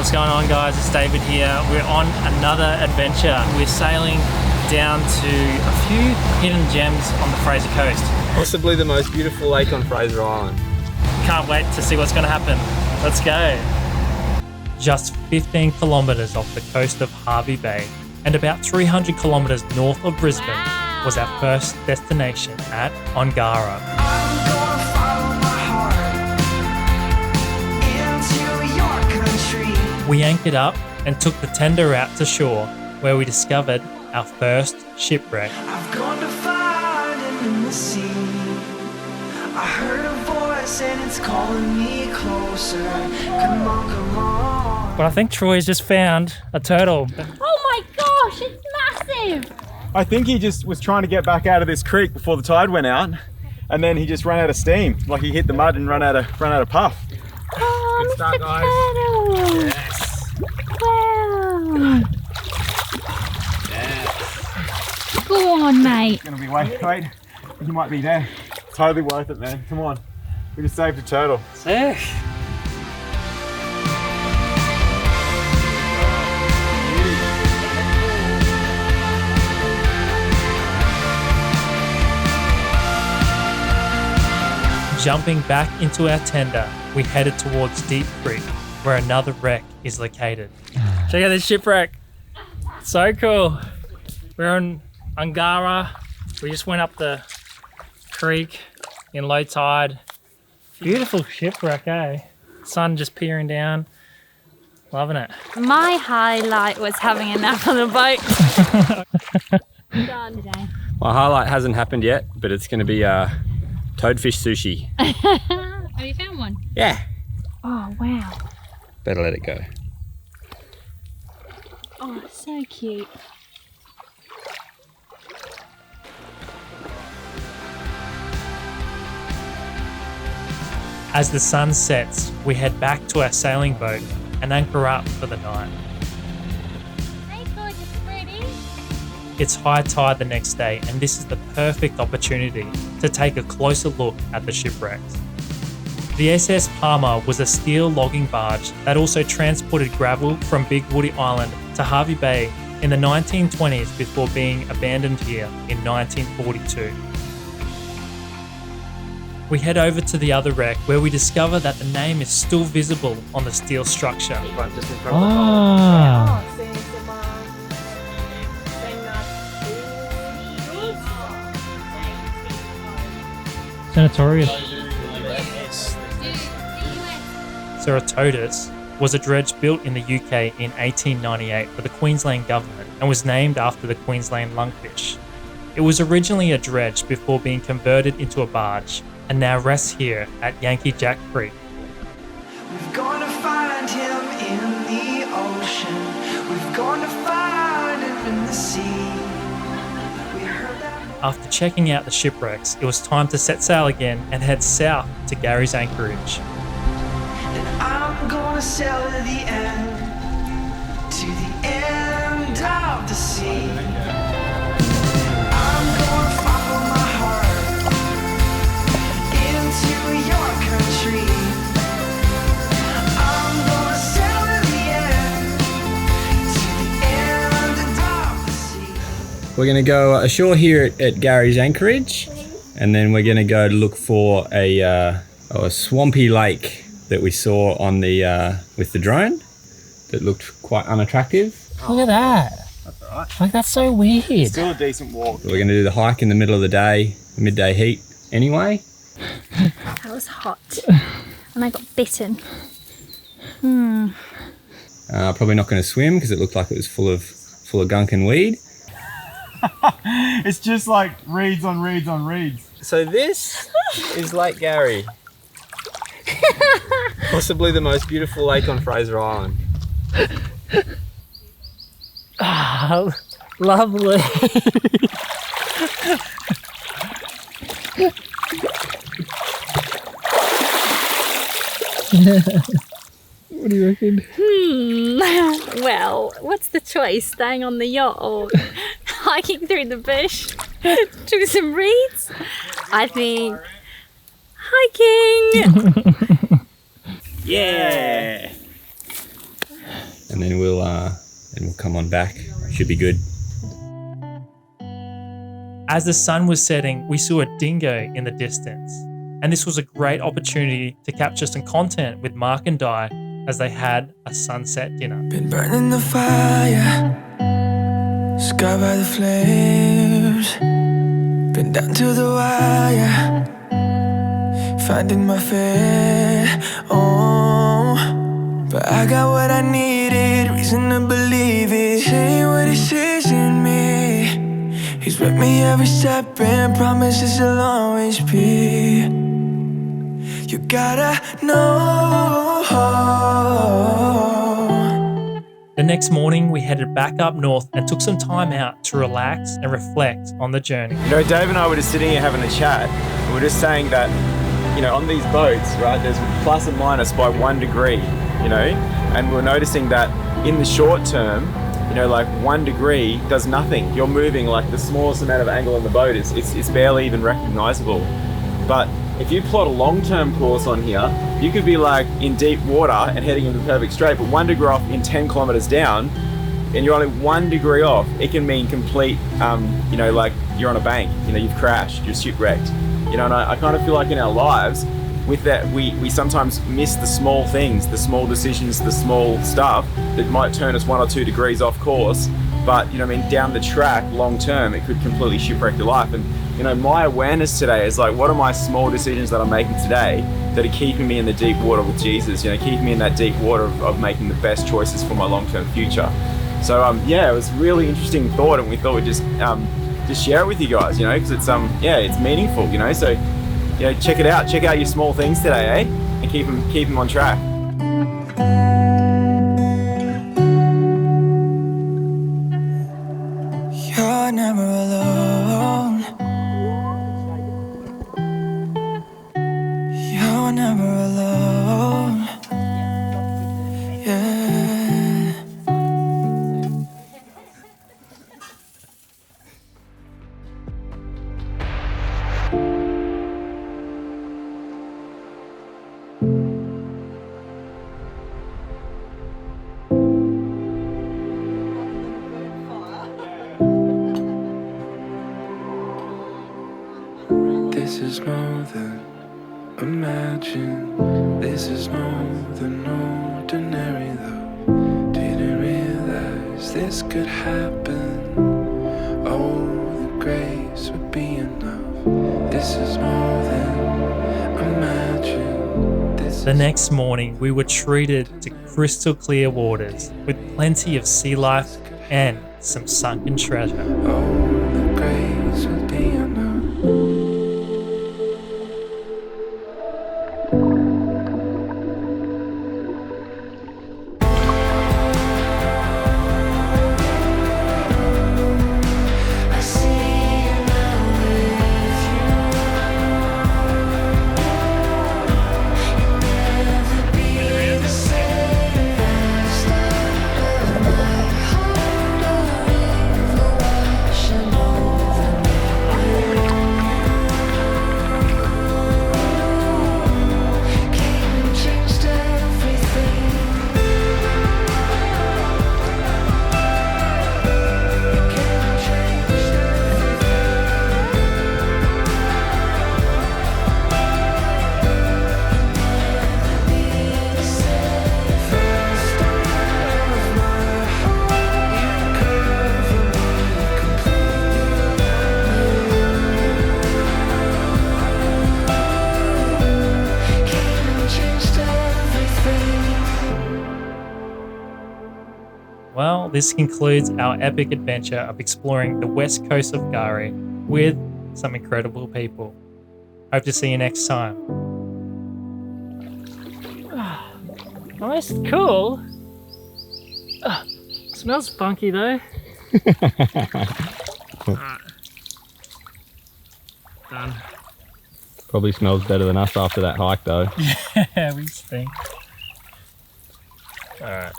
What's going on, guys? It's David here. We're on another adventure. We're sailing down to a few hidden gems on the Fraser Coast. Possibly the most beautiful lake on Fraser Island. Can't wait to see what's going to happen. Let's go. Just 15 kilometres off the coast of Hervey Bay and about 300 kilometres north of Brisbane was our first destination at Ongara. We anchored up and took the tender out to shore, where we discovered our first shipwreck. I've gone to find him in the sea. I heard a voice and it's calling me closer. Come on, come on. But I think Troy's just found a turtle. Oh my gosh, it's massive! I think he just was trying to get back out of this creek before the tide went out, and then he just ran out of steam. Like he hit the mud and ran out of puff. Oh, Good start, guys. Turtle. Yes. Wow. Yes. Go on, mate. It's gonna be wait. You might be there. Totally worth it, man. Come on. We just saved a turtle. Sick. Jumping back into our tender, we headed towards Deep Creek, where another wreck is located. Check out this shipwreck. So cool. We're on Ongara. We just went up the creek in low tide. Beautiful shipwreck, eh? Sun just peering down. Loving it. My highlight was having a nap on the boat. Done today. My highlight hasn't happened yet, but it's going to be toadfish sushi. Have you found one? Yeah. Oh, wow. Better let it go. Oh, so cute. As the sun sets, we head back to our sailing boat and anchor up for the night. Hey, gorgeous pretty. It's high tide the next day, and this is the perfect opportunity to take a closer look at the shipwrecks. The SS Palmer was a steel logging barge that also transported gravel from Big Woody Island to Hervey Bay in the 1920s before being abandoned here in 1942. We head over to the other wreck where we discover that the name is still visible on the steel structure. Just in front of the Ah. Sanatorium. Ceratotus was a dredge built in the UK in 1898 for the Queensland government and was named after the Queensland lungfish. It was originally a dredge before being converted into a barge and now rests here at Yankee Jack Creek. We've gone to find him in the ocean. We've gone to find him in the sea. We heard that. After checking out the shipwrecks, it was time to set sail again and head south to Gary's Anchorage. And I'm gonna sail to the end of the sea. I'm gonna follow my heart into your country. I'm gonna sail to the end of the sea. We're going to go ashore here at Gary's Anchorage, and then we're going to go look for a swampy lake that we saw on the with the drone that looked quite unattractive. Look at that. That's alright. Like, that's so weird. Still a decent walk. We're going to do the hike in the middle of the day, midday heat anyway. That was hot. And I got bitten. Probably not going to swim because it looked like it was full of gunk and weed. It's just like reeds on reeds on reeds. So this is Lake Gary. Possibly the most beautiful lake on Fraser Island. Ah, lovely. What do you reckon? Well, what's the choice? Staying on the yacht or hiking through the bush to some reeds? I think hiking. Yeah. on back. Should be good. As the sun was setting, we saw a dingo in the distance, and this was a great opportunity to capture some content with Mark and Di as they had a sunset dinner. Been burning the fire, scarred by the flames. Been down to the wire, finding my fate. Oh, but I got what I needed, reason to believe it. Saying what he sees in me, he's with me every step and promises he'll always be. You gotta know. The next morning, we headed back up north and took some time out to relax and reflect on the journey. You know, Dave and I were just sitting here having a chat. And we're just saying that, you know, on these boats, right, there's plus and minus by 1 degree, you know, and we're noticing that in the short term, you know, like 1 degree does nothing. You're moving like the smallest amount of angle in the boat it's barely even recognizable. But if you plot a long-term course on here, you could be like in deep water and heading into the perfect straight, but 1 degree off in 10 kilometers down, and you're only 1 degree off, it can mean complete, you know, like you're on a bank, you know, you've crashed, you're shipwrecked. You know, and I kind of feel like in our lives, with that, we sometimes miss the small things, the small decisions, the small stuff that might turn us 1 or 2 degrees off course. But, you know, I mean, down the track, long term, it could completely shipwreck your life. And, you know, my awareness today is like, what are my small decisions that I'm making today that are keeping me in the deep water with Jesus, you know, keeping me in that deep water of making the best choices for my long-term future. So, yeah, it was a really interesting thought, and we thought we'd just share it with you guys, you know, because it's, yeah, it's meaningful, you know, so, you know, check it out. Check out your small things today, eh? And keep them on track. You're never alone. You're never alone. Yeah. This is more than imagine. This is more than ordinary though. Didn't realize this could happen. Oh, the grace would be enough. This is more than imagine. The next morning, we were treated to crystal clear waters with plenty of sea life and some sunken treasure. Oh, the grace would be enough. Well, this concludes our epic adventure of exploring the west coast of Gari with some incredible people. Hope to see you next time. Well, that's cool. Smells funky though. Alright. Done. Probably smells better than us after that hike though. Yeah, we stink. Alright.